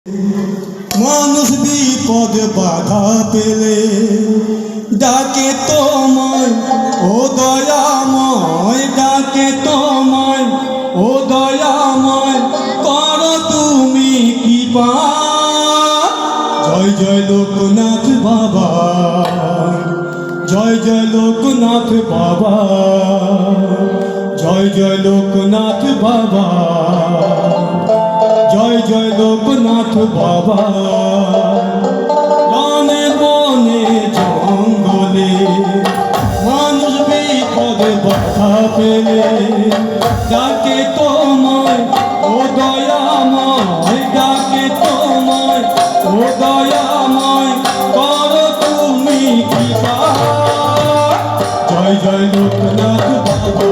মানুষ বিপদ বাধা পেলে ডাকে তোমায় ও দয়াময়, ডাকে তোমায় ও দয়াময়, করো তুমি কৃপা। জয় জয় লোকনাথ বাবা, জয় জয় লোকনাথ বাবা, জয় জয় লোকনাথ বাবা, জয় জয় লোকনাথ বাবা। বনে বনে জঙ্গলে মানুষ বিপদে বাধা পেলে ডাকে তোমায় ও দয়াময়, ডাকে তোমায় ও দয়াময়, করো তুমি কৃপা। জয় জয় লোকনাথ বাবা,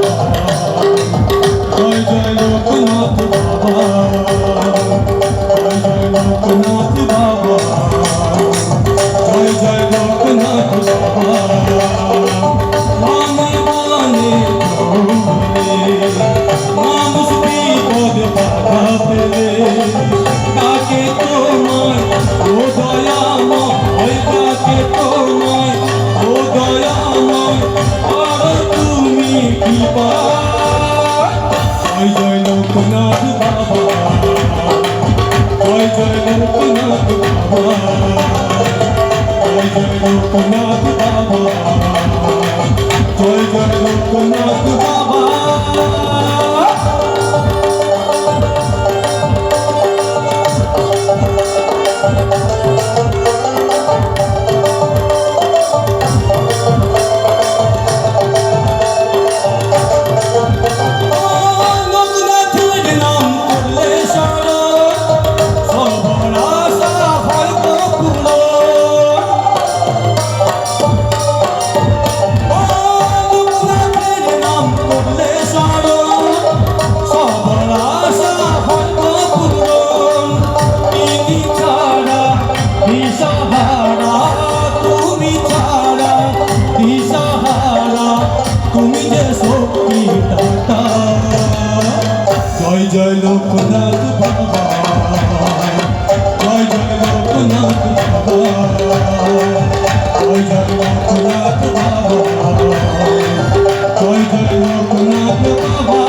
জয় জয় লোকনাথ বাবা, লোকনাথ বাবা, জয় জয় লোকনাথ বাবা। বনে বনে মানুষ বিপদে বাধা পেলে ডাকে তোমায় ও দয়াময়, ডাকে তোমায় ও দয়াময়, করো তুমি কৃপা। জয় জয় লোকনাথ বাবা, জয় জয় লোকনাথ বাবা, জয় জয় লোকনাথ বাবা, জয় জয় লোকনাথ বাবা। তুমি যে শক্তি দাতা, জয় জয় লোকনাথ বাবা, জয় জয় লোকনাথ বাবা, জয় জয় লোকনাথ বাবা, জয় জয় লোকনাথ বাবা।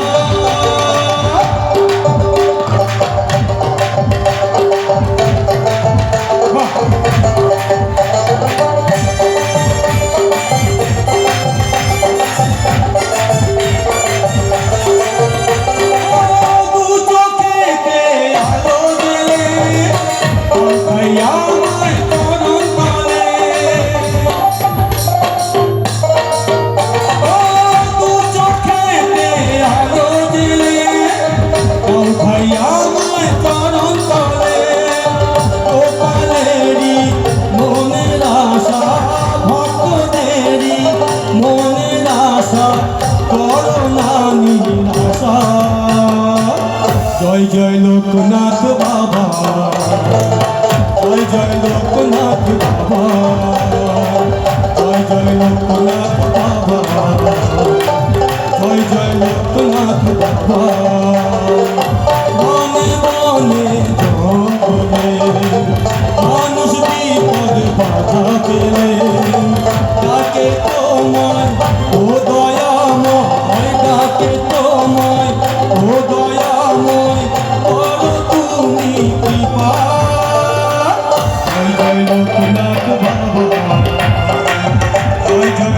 জয় জয় লোকনাথ বাবা, জয় জয় লোকনাথ বাবা, জয় জয় লোকনাথ বাবা, জয় জয় লোকনাথ বাবা। বনে বনে জঙ্গলে মানুষ বিপদে বাধা পেলে ডাকে তোমায় ও দয়াময়, ডাকে তোমায় ও দয়াময়, করো তুমি কৃপা। জয় জয় লোকনাথ বাবা, জয় জয়